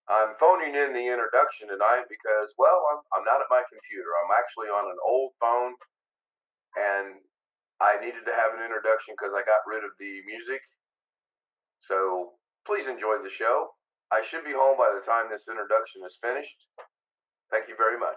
I'm phoning in the introduction tonight because, well, I'm not at my computer. I'm actually on an old phone, and I needed to have an introduction because I got rid of the music. So please enjoy the show. I should be home by the time this introduction is finished. Thank you very much.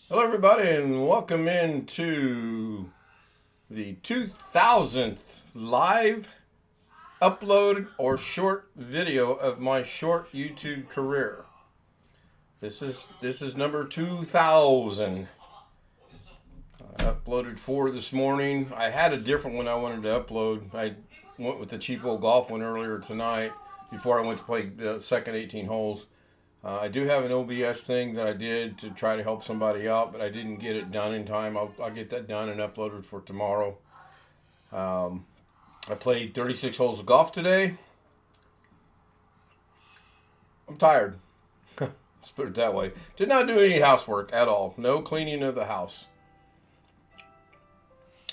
Hello, everybody, and welcome into the 2000th live upload or short video of my short YouTube career. This is number 2000. I uploaded 4 this morning. I had a different one I wanted to upload. I went with the cheap old golf one earlier tonight before I went to play the second 18 holes. I do have an OBS thing that I did to try to help somebody out, but I didn't get it done in time. I'll get that done and uploaded for tomorrow. I played 36 holes of golf today. I'm tired. Let's put it that way. Did not do any housework at all. No cleaning of the house.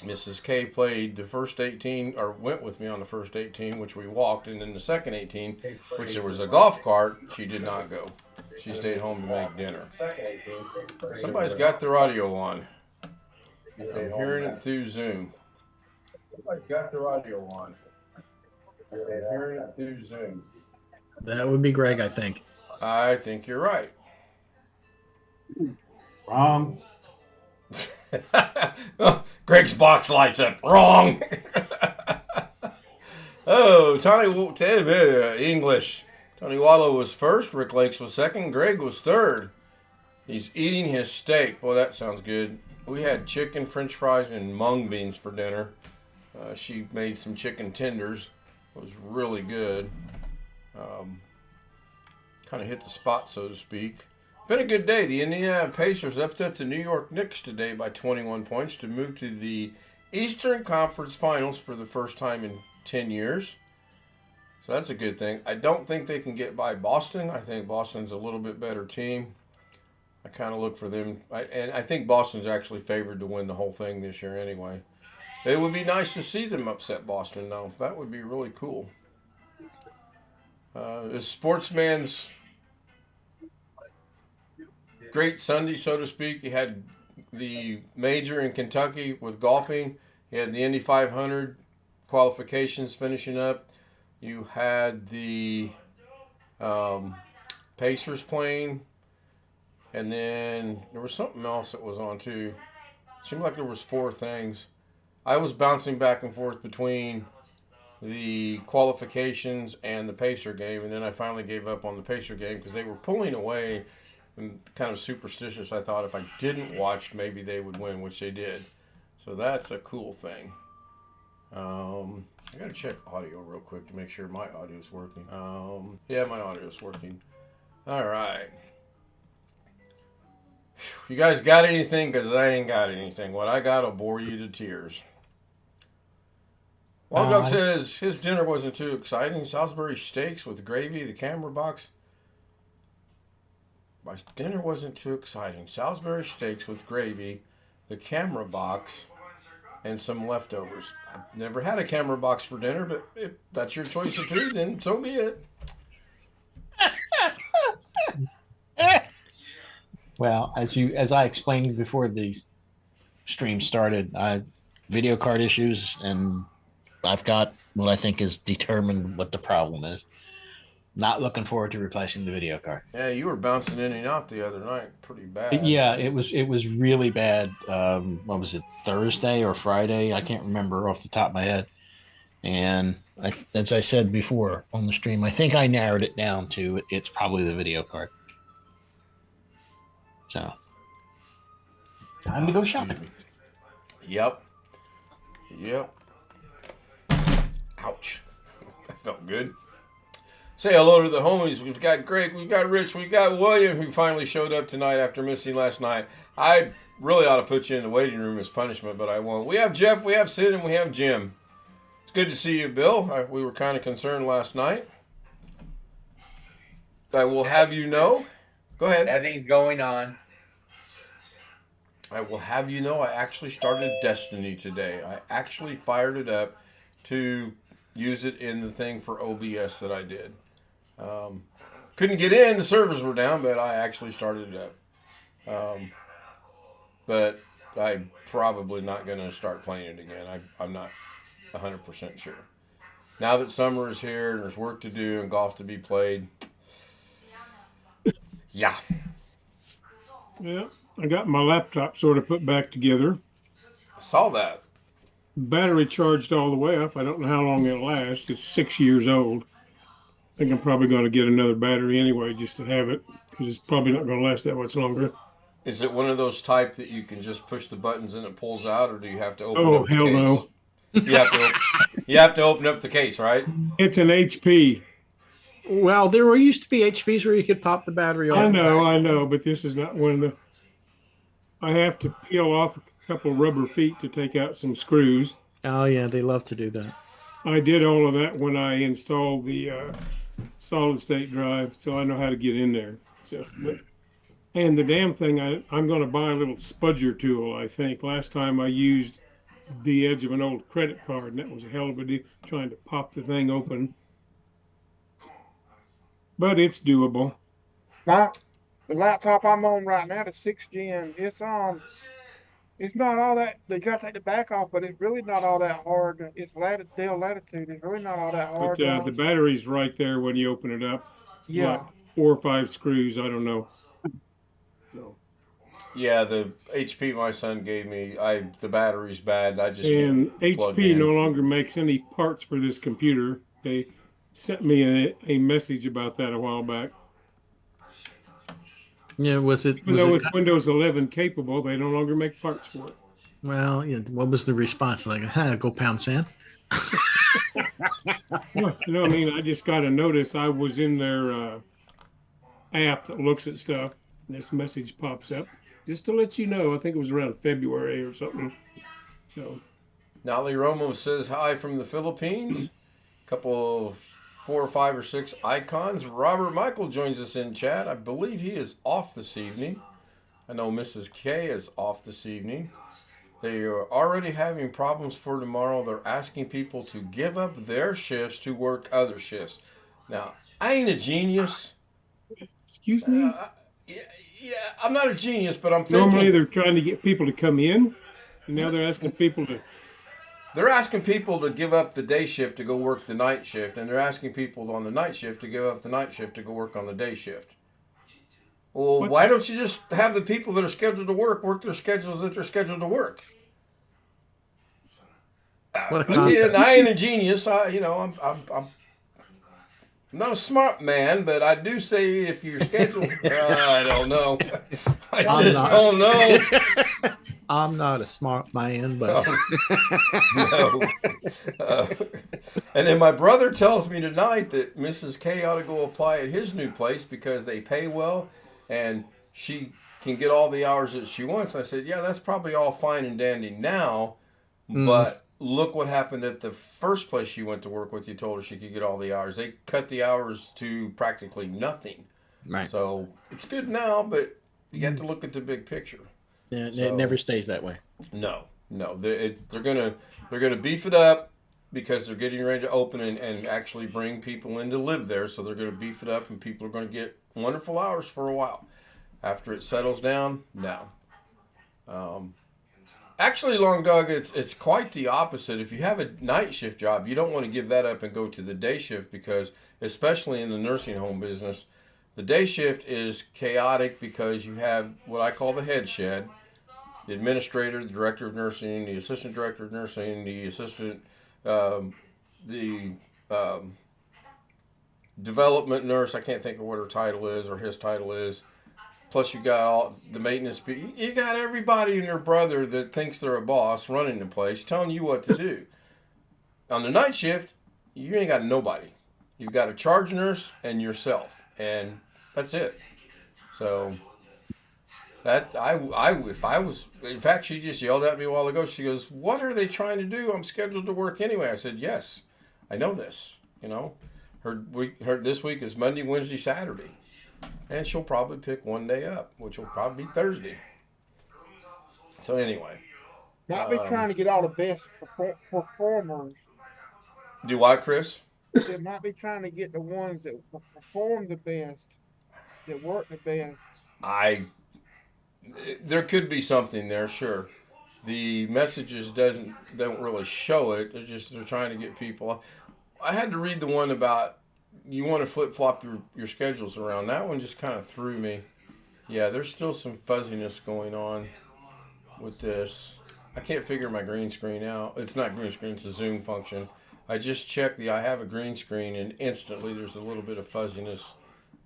Mrs. K played the first 18, or went with me on the first 18, which we walked, and then the second 18, which there was a golf cart, she did not go. She stayed home to make dinner. Somebody's got their audio on. I'm hearing it through Zoom. Somebody's got their audio on. I'm hearing it through Zoom. That would be Greg, I think. I think you're right. Wrong. Oh, Greg's box lights up. Wrong. Oh, English. Tony Wallow was first. Rick Lakes was second. Greg was third. He's eating his steak. Boy, that sounds good. We had chicken, french fries, and mung beans for dinner. She made some chicken tenders. It was really good. Kind of hit the spot, so to speak. Been a good day. The Indiana Pacers upset the New York Knicks today by 21 points to move to the Eastern Conference Finals for the first time in 10 years. So that's a good thing. I don't think they can get by Boston. I think Boston's a little bit better team. I kind of look for them. And I think Boston's actually favored to win the whole thing this year anyway. It would be nice to see them upset Boston, though. That would be really cool. As sportsman's great Sunday, so to speak. You had the major in Kentucky with golfing. You had the Indy 500 qualifications finishing up. You had the Pacers playing. And then there was something else that was on too. Seemed like there was 4 things. I was bouncing back and forth between the qualifications and the Pacer game. And then I finally gave up on the Pacer game because they were pulling away. And kind of superstitious, I thought if I didn't watch, maybe they would win, which they did. So that's a cool thing. I got to check audio real quick to make sure my audio is working. Yeah, my audio is working. All right. You guys got anything? Because I ain't got anything. What I got will bore you to tears. Long Dog says his dinner wasn't too exciting. Salisbury steaks with gravy, the camera box. My dinner wasn't too exciting. Salisbury steaks with gravy, the camera box, and some leftovers. I've never had a camera box for dinner, but if that's your choice of food, then so be it. Well, as I explained before the stream started, I have video card issues, and I've got what I think is determined what the problem is. Not looking forward to replacing the video card. Yeah, you were bouncing in and out the other night, pretty bad. Yeah, it was really bad. What was it, Thursday or Friday? I can't remember off the top of my head. And as I said before on the stream, I think I narrowed it down to it's probably the video card. So, time to go shopping. Yep. Ouch. That felt good. Say hello to the homies. We've got Greg, we've got Rich, we've got William, who finally showed up tonight after missing last night. I really ought to put you in the waiting room as punishment, but I won't. We have Jeff, we have Sid, and we have Jim. It's good to see you, Bill. We were kind of concerned last night. I will have you know. Go ahead. Nothing's going on. I will have you know I actually started Destiny today. I actually fired it up to use it in the thing for OBS that I did. Couldn't get in, the servers were down, but I actually started it up. But I'm probably not going to start playing it again. I'm not 100% sure. Now that summer is here and there's work to do and golf to be played, yeah. Yeah, I got my laptop sort of put back together. I saw that. Battery charged all the way up. I don't know how long it'll last. It's 6 years old. I think I'm probably going to get another battery anyway just to have it, because it's probably not going to last that much longer. Is it one of those type that you can just push the buttons and it pulls out, or do you have to open Oh, up the hell case? no. You have to open up the case, right? It's an HP. Well, there used to be HPs where you could pop the battery off. I know, but this is not one of the. I have to peel off a couple rubber feet to take out some screws. Oh, yeah, they love to do that. I did all of that when I installed the solid state drive, so I know how to get in there. So, and the damn thing, I'm going to buy a little spudger tool, I think. Last time I used the edge of an old credit card, and that was a hell of a deal, trying to pop the thing open. But it's doable. The laptop I'm on right now, the 6th gen, it's not all that. They got to take the back off, but it's really not all that hard. It's Dell Latitude. It's really not all that hard. But the battery's right there when you open it up. Yeah. Like 4 or 5 screws. I don't know. So. Yeah, the HP my son gave me, the battery's bad. I just And plugged HP in. no longer makes any parts for this computer. They sent me a message about that a while back. Yeah, was it? Even though it's Windows 11 capable, they no longer make parts for it. Well, yeah. What was the response? Like, go pound sand? Well, you know what I mean? I just got a notice. I was in their app that looks at stuff, and this message pops up. Just to let you know, I think it was around February or something. So. Natalie Romo says hi from the Philippines. Couple of 4 or 5 or 6 icons. Robert Michael joins us in chat. I believe he is off this evening. I know Mrs. K is off this evening. They are already having problems for tomorrow. They're asking people to give up their shifts to work other shifts. Now, I ain't a genius. Excuse me? Yeah, I'm not a genius, but I'm thinking... Normally they're trying to get people to come in, and now they're asking people to... They're asking people to give up the day shift to go work the night shift, and they're asking people on the night shift to give up the night shift to go work on the day shift. Well, why don't you just have the people that are scheduled to work their schedules that they're scheduled to work? Again, I ain't a genius. I'm not a smart man, but I do say if you're scheduled, I don't know. I just don't know. I'm not a smart man, but no. And then my brother tells me tonight that Mrs. K ought to go apply at his new place because they pay well and she can get all the hours that she wants. I said, yeah, that's probably all fine and dandy now, but look what happened at the first place she went to work with. You told her she could get all the hours. They cut the hours to practically nothing. Right. So it's good now, but you have to look at the big picture. Yeah, it never stays that way. No. They're gonna beef it up because they're getting ready to open and actually bring people in to live there. So they're gonna beef it up, and people are gonna get wonderful hours for a while. After it settles down, no. Actually, Long Dog, it's quite the opposite. If you have a night shift job, you don't want to give that up and go to the day shift because, especially in the nursing home business, the day shift is chaotic because you have what I call the head shed, the administrator, the director of nursing, the assistant director of nursing, the assistant, development nurse. I can't think of what her title is or his title is. Plus you got all the maintenance people. You got everybody and their brother that thinks they're a boss running the place, telling you what to do. On the night shift, you ain't got nobody. You've got a charge nurse and yourself, and that's it. So that if I was, in fact, she just yelled at me a while ago. She goes, "What are they trying to do? I'm scheduled to work anyway." I said, "Yes, I know this. You know, her this week is Monday, Wednesday, Saturday, and she'll probably pick one day up, which will probably be Thursday." So anyway, Might be trying to get all the best performers. do what, Chris? They might be trying to get the ones that perform the best, that work the best. There could be something there, sure. The messages don't really show it. They're trying to get people. I had to read the one about you want to flip flop your schedules around. That one just kind of threw me. Yeah, there's still some fuzziness going on with this. I can't figure my green screen out. It's not green screen, it's a zoom function. I just checked I have a green screen, and instantly there's a little bit of fuzziness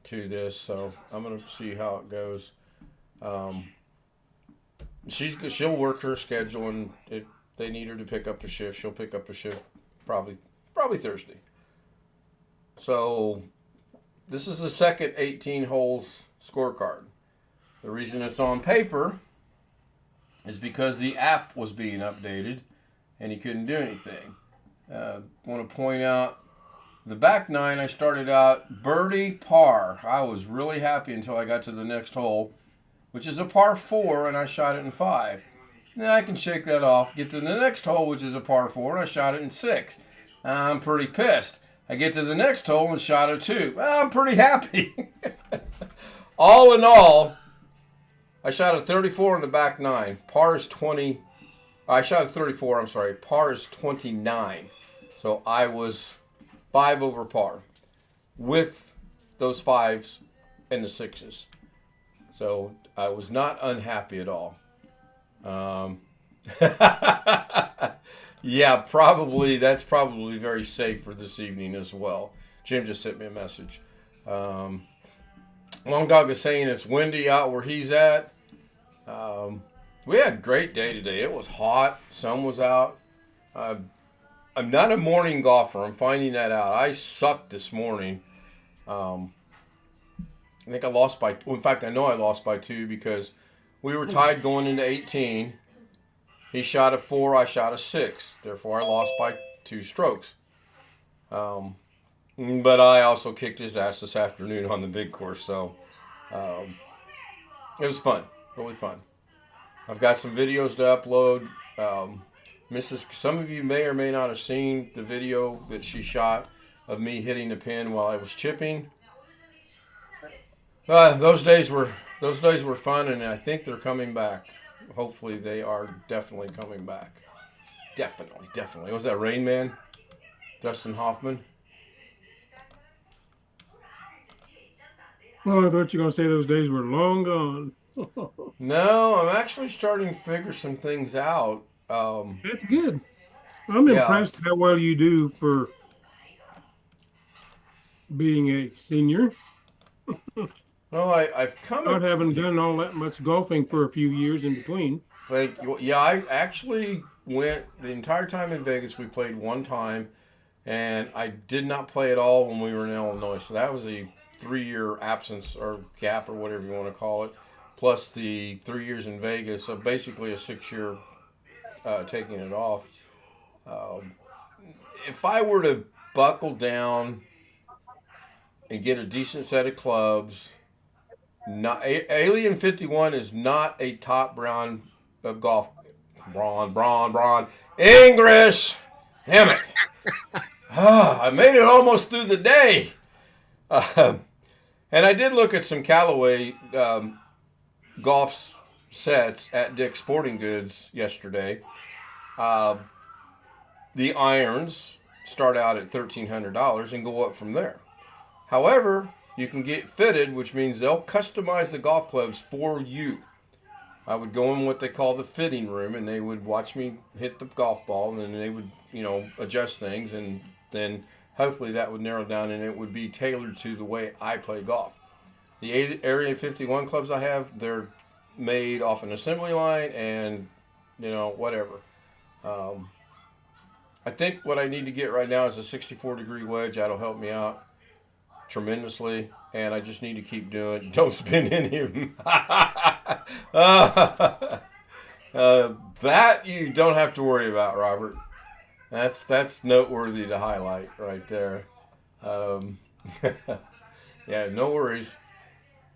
to this. So I'm going to see how it goes. She'll work her schedule, and if they need her to pick up a shift, she'll pick up a shift probably Thursday. So this is the second 18 holes scorecard. The reason it's on paper is because the app was being updated and he couldn't do anything. Want to point out the back nine, I started out birdie par. I was really happy until I got to the next hole, which is a par 4, and I shot it in 5. Now I can shake that off. Get to the next hole, which is a par 4, and I shot it in 6. I'm pretty pissed. I get to the next hole and shot a 2. I'm pretty happy. All in all, I shot a 34 in the back nine. Par is 20. I shot a 34, I'm sorry. Par is 29. So I was 5 over par with those 5s and the 6s. So I was not unhappy at all. Yeah, probably that's probably very safe for this evening as well. Jim just sent me a message. Long Dog is saying it's windy out where he's at. We had a great day today. It was hot. Sun was out. I'm not a morning golfer. I'm finding that out. I sucked this morning. I think I lost by... Well, in fact, I know I lost by 2 because we were tied going into 18. He shot a 4. I shot a 6. Therefore, I lost by 2 strokes. But I also kicked his ass this afternoon on the big course. So it was fun. Really fun. I've got some videos to upload. Some of you may or may not have seen the video that she shot of me hitting the pin while I was chipping. Those days were fun, and I think they're coming back. Hopefully, they are definitely coming back. Definitely. Was that Rain Man? Dustin Hoffman? Well, I thought you were going to say those days were long gone. No, I'm actually starting to figure some things out. That's good. I'm impressed how well you do for being a senior. Well, I've come... I haven't done all that much golfing for a few years in between. Thank you. Yeah, I actually went the entire time in Vegas. We played one time, and I did not play at all when we were in Illinois. So that was a 3-year absence or gap or whatever you want to call it, plus the 3 years in Vegas. So basically a 6-year taking it off. If I were to buckle down and get a decent set of clubs... Alien 51 is not a top brand of golf. Braun. Engrish! Damn it. I made it almost through the day. And I did look at some Callaway golf sets at Dick's Sporting Goods yesterday. The irons start out at $1,300 and go up from there. However, you can get fitted, which means they'll customize the golf clubs for you. I would go in what they call the fitting room, and they would watch me hit the golf ball, and then they would, adjust things, and then hopefully that would narrow down, and it would be tailored to the way I play golf. The Area 51 clubs I have, they're made off an assembly line, and, whatever. I think what I need to get right now is a 64-degree wedge. That'll help me out tremendously, and I just need to keep doing. Don't spin any of them. That you don't have to worry about, Robert. That's noteworthy to highlight right there. Yeah, no worries.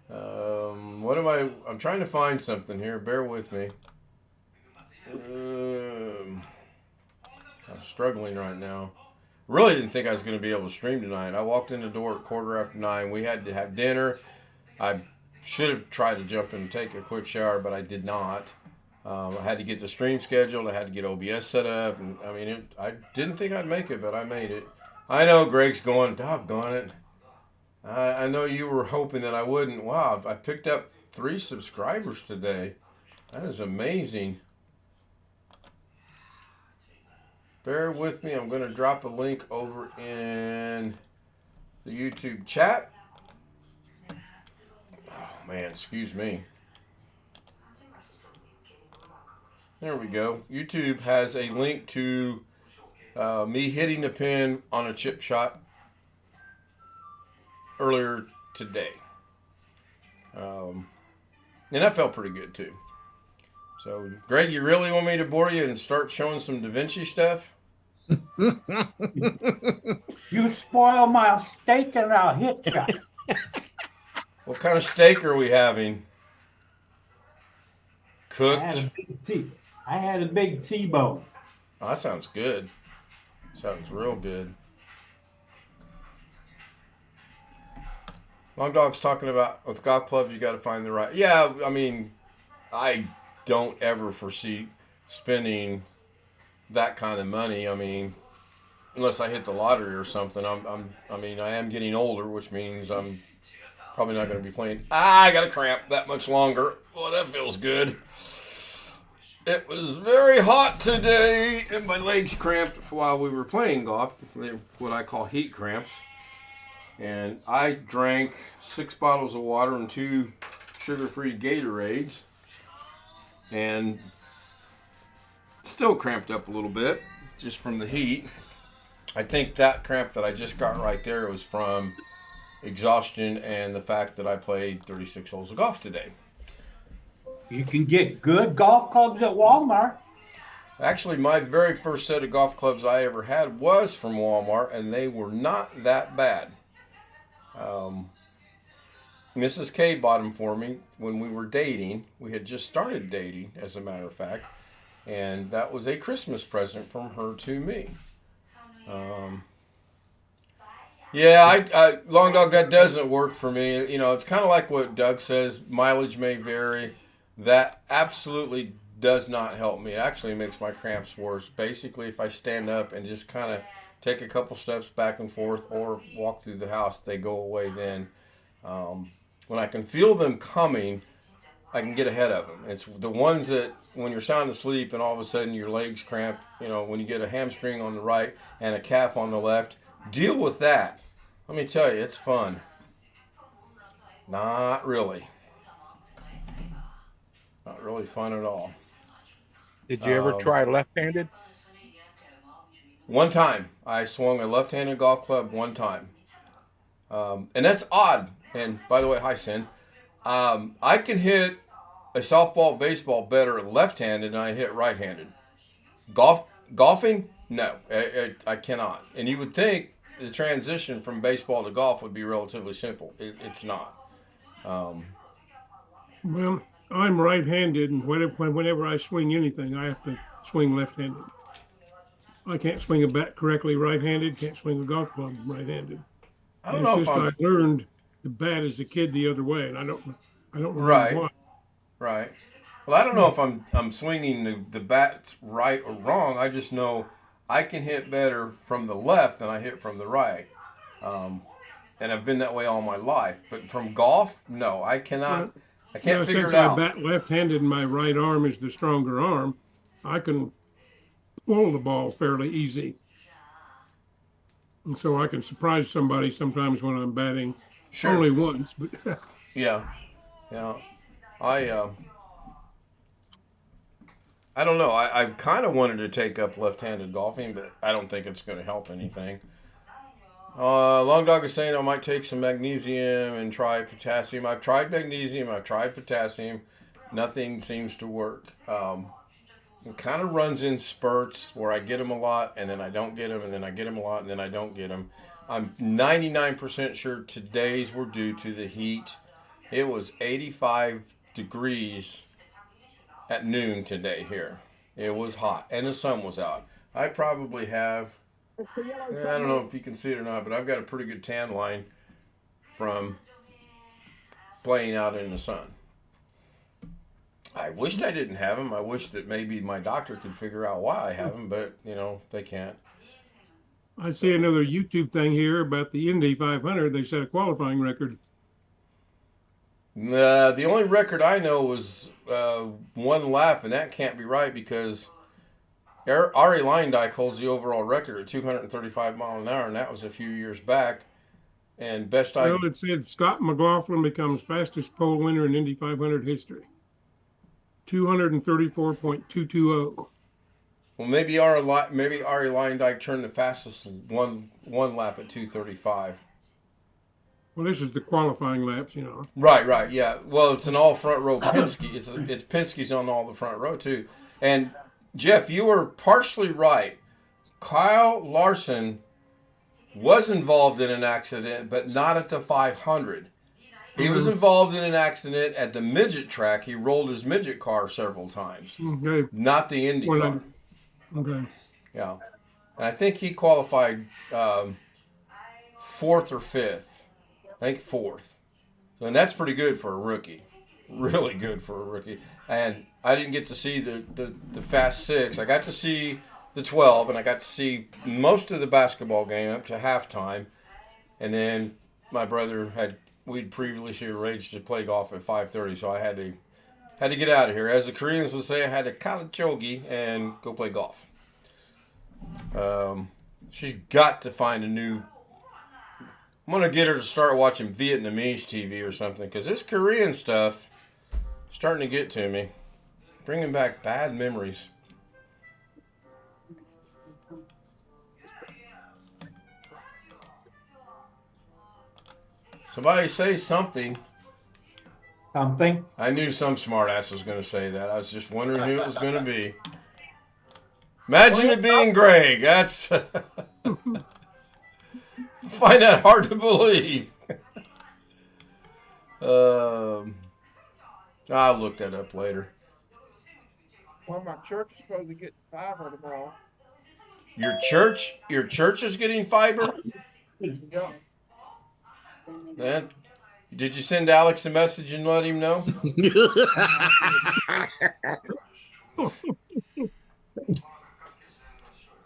What am I? I'm trying to find something here. Bear with me. I'm struggling right now. Really didn't think I was going to be able to stream tonight. I walked in the door at 9:15. We had to have dinner. I should have tried to jump in and take a quick shower, but I did not. I had to get the stream scheduled. I had to get OBS set up. And I mean, I didn't think I'd make it, but I made it. I know Greg's going, doggone it. I know you were hoping that I wouldn't. Wow, I picked up 3 subscribers today. That is amazing. Bear with me. I'm going to drop a link over in the YouTube chat. Oh, man, excuse me. There we go. YouTube has a link to me hitting the pin on a chip shot earlier today. And that felt pretty good, too. So, Greg, you really want me to bore you and start showing some Da Vinci stuff? You spoil my steak and I'll hit you. What kind of steak are we having? Cooked? I had a big T-bone. Oh, that sounds good. Sounds real good. Long Dog's talking about with golf clubs, you got to find the right. Yeah, I mean, I don't ever foresee spending that kind of money. I mean, unless I hit the lottery or something. I mean, I am getting older, which means I'm probably not going to be playing. I got a cramp that much longer. Oh, that feels good. It was very hot today, and my legs cramped while we were playing golf. They're what I call heat cramps. And I drank 6 bottles of water and 2 sugar-free Gatorades. And still cramped up a little bit, just from the heat. I think that cramp that I just got right there was from exhaustion and the fact that I played 36 holes of golf today. You can get good golf clubs at Walmart. Actually, my very first set of golf clubs I ever had was from Walmart, and they were not that bad. Mrs. K bought them for me when we were dating. We had just started dating, as a matter of fact, and that was a Christmas present from her to me. Yeah, I Long Dog, that doesn't work for me. You know, it's kind of like what Doug says, mileage may vary. That absolutely does not help me. It actually makes my cramps worse. Basically, if I stand up and just kind of take a couple steps back and forth or walk through the house, they go away then. When I can feel them coming, I can get ahead of them. It's the ones that when you're sound asleep and all of a sudden your legs cramp, you know, when you get a hamstring on the right and a calf on the left, deal with that. Let me tell you, it's fun. Not really. Not really fun at all. Did you ever try left-handed? One time. I swung a left-handed golf club one time. And that's odd. And by the way, hi, Sin. I can hit a softball, baseball better left-handed than I hit right-handed. Golfing? No, I cannot. And you would think the transition from baseball to golf would be relatively simple. It's not. Well, I'm right-handed, and whenever I swing anything, I have to swing left-handed. I can't swing a bat correctly right-handed, can't swing a golf club right-handed. I don't know if I learned the bat as a kid the other way, and I don't know why. Right. Well, I don't know if I'm swinging the bat right or wrong. I just know I can hit better from the left than I hit from the right. And I've been that way all my life. But from golf, no, I cannot. I can't figure it out. Since I bat left-handed and my right arm is the stronger arm, I can pull the ball fairly easy. And so I can surprise somebody sometimes when I'm batting. Sure. Only once, but Yeah. I don't know. I've kind of wanted to take up left-handed golfing, but I don't think it's going to help anything. Long Dog is saying I might take some magnesium and try potassium. I've tried magnesium. I've tried potassium. Nothing seems to work. It kind of runs in spurts where I get them a lot, and then I don't get them, and then I get them a lot, and then I don't get them. I'm 99% sure today's were due to the heat. It was 85 degrees at noon today here. It was hot, and the sun was out. I probably have, I don't know if you can see it or not, but I've got a pretty good tan line from playing out in the sun. I wished I didn't have them. I wish that maybe my doctor could figure out why I have them, but, they can't. I see another YouTube thing here about the Indy 500. They set a qualifying record. The only record I know was one lap, and that can't be right because Ari Leindyke holds the overall record at 235 miles an hour, and that was a few years back. And Well, it said Scott McLaughlin becomes fastest pole winner in Indy 500 history. 234.220. Well, maybe Ari Leindyke turned the fastest one lap at 235. Well, this is the qualifying laps, Right, yeah. Well, it's an all front row Penske. It's Penske's on all the front row too. And Jeff, you were partially right. Kyle Larson was involved in an accident, but not at the 500. He was involved in an accident at the midget track. He rolled his midget car several times. Okay. Not the Indy car. Okay. Yeah. And I think he qualified fourth or fifth. I think fourth. And that's pretty good for a rookie. Really good for a rookie. And I didn't get to see the Fast Six. I got to see the 12, and I got to see most of the basketball game up to halftime. And then my brother we'd previously arranged to play golf at 5:30, so I had to get out of here. As the Koreans would say, I had to kalachogi and go play golf. She's got to find a new... I'm going to get her to start watching Vietnamese TV or something, because this Korean stuff is starting to get to me. Bringing back bad memories. Somebody say something. Something. I knew some smart ass was going to say that. I was just wondering who it was going to be. Imagine it being Greg. That's... find that hard to believe. I'll look that up later. Well, my church is supposed to get fiber tomorrow. Your church is getting fiber? Yeah. Man, did you send Alex a message and let him know?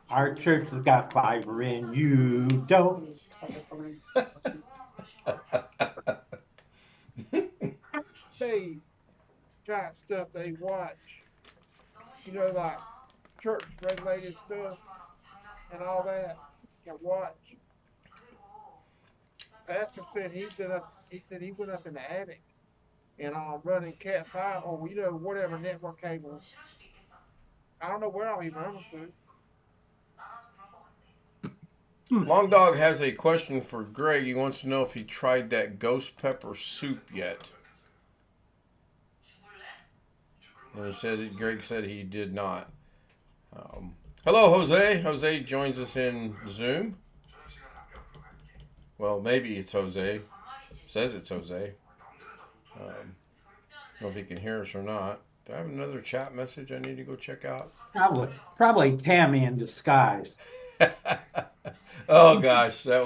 Our church has got fiber in, you don't. They got stuff they watch. Like church regulated stuff and all that. You can watch. Pastor said he went up in the attic and running Cat 5 or whatever network cables. I don't know where all he runs to. Long Dog has a question for Greg. He wants to know if he tried that ghost pepper soup yet. And Greg said he did not. Hello, Jose. Jose joins us in Zoom. Well, maybe it's Jose. Says it's Jose. I don't know if he can hear us or not. Do I have another chat message I need to go check out? Probably Tammy in disguise. Oh gosh, that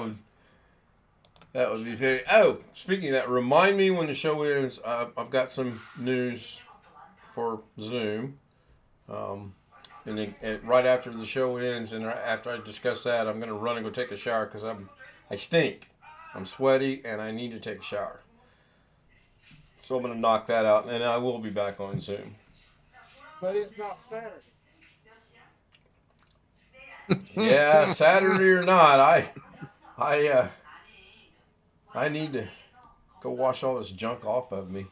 would be very. Oh, speaking of that, remind me when the show ends. I've got some news for Zoom, and right after the show ends, and after I discuss that, I'm going to run and go take a shower because I stink, I'm sweaty, and I need to take a shower. So I'm going to knock that out, and I will be back on Zoom. But it's not Saturday. Yeah, Saturday or not, I need to go wash all this junk off of me.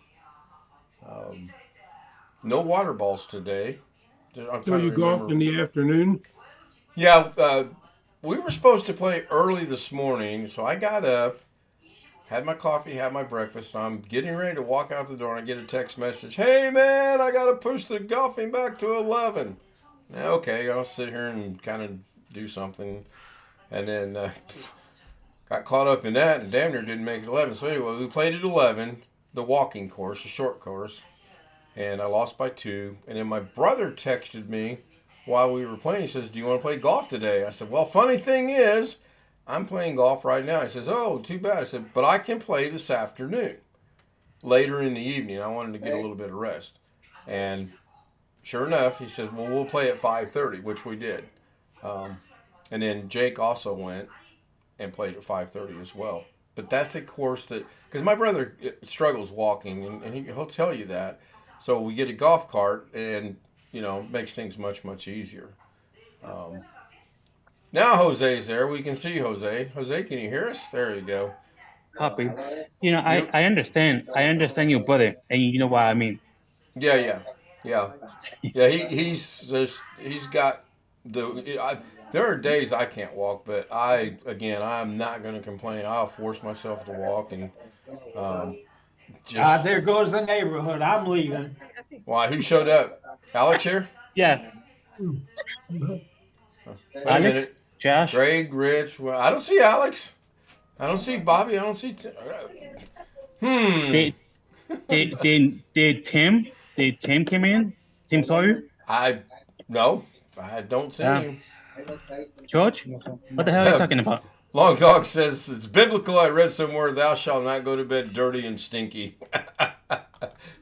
No water balls today. I'm So trying to you golfed remember. in the afternoon? Yeah, we were supposed to play early this morning, so I got up, had my coffee, had my breakfast. I'm getting ready to walk out the door, and I get a text message. Hey, man, I got to push the golfing back to 11. Okay, I'll sit here and kind of do something. And then got caught up in that and damn near didn't make it 11. So anyway, we played at 11, the walking course, the short course. And I lost by 2. And then my brother texted me while we were playing. He says, do you want to play golf today? I said, well, funny thing is, I'm playing golf right now. He says, oh, too bad. I said, but I can play this afternoon, later in the evening. I wanted to get a little bit of rest. And sure enough, he says, well, we'll play at 5:30, which we did. And then Jake also went and played at 5:30 as well. But that's a course that, because my brother struggles walking, and he'll tell you that. So we get a golf cart, and, makes things much, much easier. Now Jose's there. We can see Jose. Jose, can you hear us? There you go. Copy. I understand. I understand your brother, and you know what I mean. Yeah. He's got there are days I can't walk, but I'm not going to complain. I'll force myself to walk, and There goes the neighborhood. I'm leaving. Why? Who showed up? Alex here? Yeah. Wait a Alex, minute. Josh, Greg, Rich. Well, I don't see Alex. I don't see Bobby. I don't see. Did Tim come in? Tim Sawyer? No, I don't see him. George? What the hell are you talking about? Long Dog says, it's biblical. I read somewhere, thou shalt not go to bed dirty and stinky.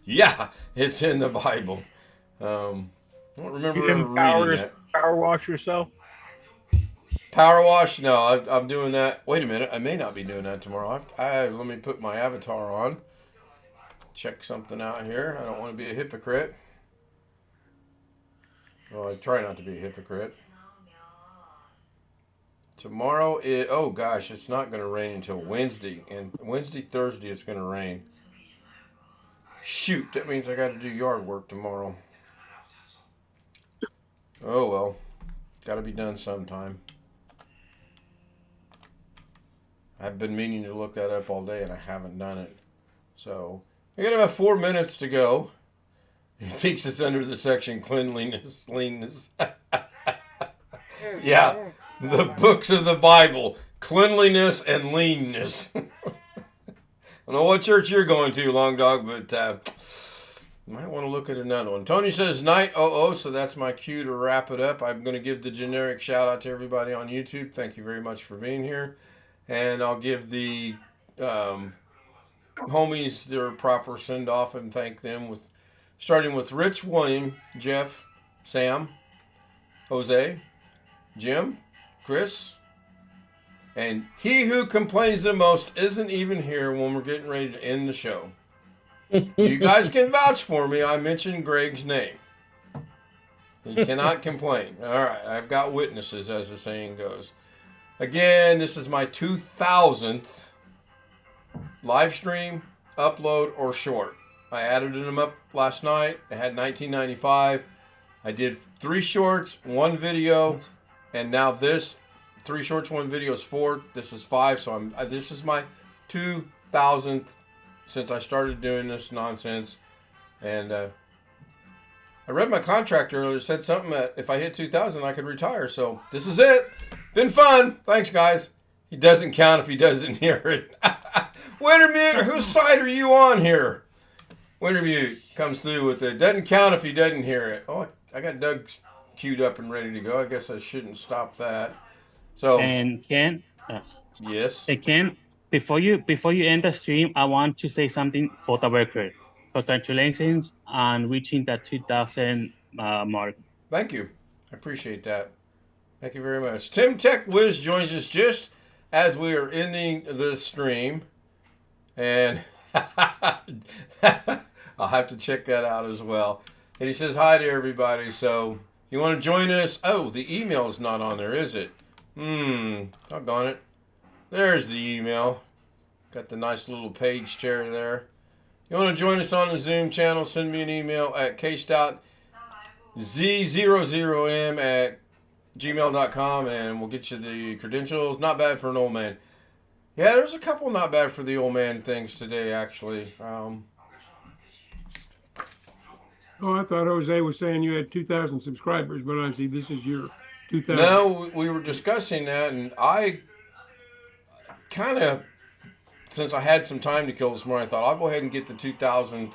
Yeah, it's in the Bible. I don't remember ever reading that. Power wash yourself? Power wash? No, I'm doing that. Wait a minute. I may not be doing that tomorrow. Let me put my avatar on. Check something out here. I don't want to be a hypocrite. Well, I try not to be a hypocrite. Tomorrow oh gosh, it's not going to rain until Wednesday. And Wednesday, Thursday, it's going to rain. Shoot, that means I got to do yard work tomorrow. Oh well, got to be done sometime. I've been meaning to look that up all day and I haven't done it. So, I got about 4 minutes to go. He thinks it's under the section cleanliness, leanness. Yeah, the books of the Bible, cleanliness and leanness. I don't know what church you're going to, Long Dog, but you might want to look at another one. Tony says, night, so that's my cue to wrap it up. I'm going to give the generic shout out to everybody on YouTube. Thank you very much for being here. And I'll give the homies their proper send-off and thank them, starting with Rich, William, Jeff, Sam, Jose, Jim, Chris, and he who complains the most isn't even here when we're getting ready to end the show. You guys can vouch for me. I mentioned Greg's name. He cannot complain. All right, I've got witnesses, as the saying goes. Again, this is my 2000th live stream, upload, or short. I added them up last night. I had 1995. I did 3 shorts, 1 video, and now this 3 shorts, 1 video is 4. This is 5. So this is my 2000th since I started doing this nonsense. And I read my contract earlier. It said something that if I hit 2000, I could retire. So this is it. Been fun. Thanks, guys. He doesn't count if he doesn't hear it. Wintermute, whose side are you on here? Wintermute comes through with it. Doesn't count if he doesn't hear it. Oh, I got Doug queued up and ready to go. I guess I shouldn't stop that. So. And Ken. Yes. Hey, Ken, before you end the stream, I want to say something for the record. Congratulations on reaching that 2000 mark. Thank you. I appreciate that. Thank you very much. Tim Tech Wiz joins us just as we are ending the stream. And I'll have to check that out as well. And he says hi to everybody. So you want to join us? Oh, the email is not on there, is it? Doggone it. There's the email. Got the nice little page chair there. You want to join us on the Zoom channel? Send me an email at kstout Z00M at gmail.com, and we'll get you the credentials. Not bad for an old man. Yeah, there's a couple not bad for the old man things today, actually. Oh, I thought Jose was saying you had 2,000 subscribers, but I see this is your 2,000. No, we were discussing that, and I kind of, since I had some time to kill this morning, I thought I'll go ahead and get the 2,000th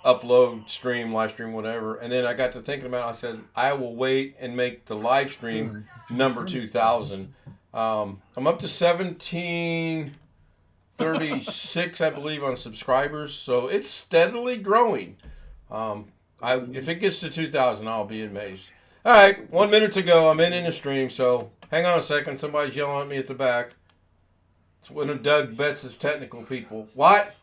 upload, stream, live stream, whatever. And then I got to thinking about it. I said, I will wait and make the live stream number 2,000. I'm up to 1,736, I believe, on subscribers. So it's steadily growing. If it gets to 2,000, I'll be amazed. All right, 1 minute to go. I'm in the stream, so hang on a second. Somebody's yelling at me at the back. It's one of Doug Betts' technical people. What?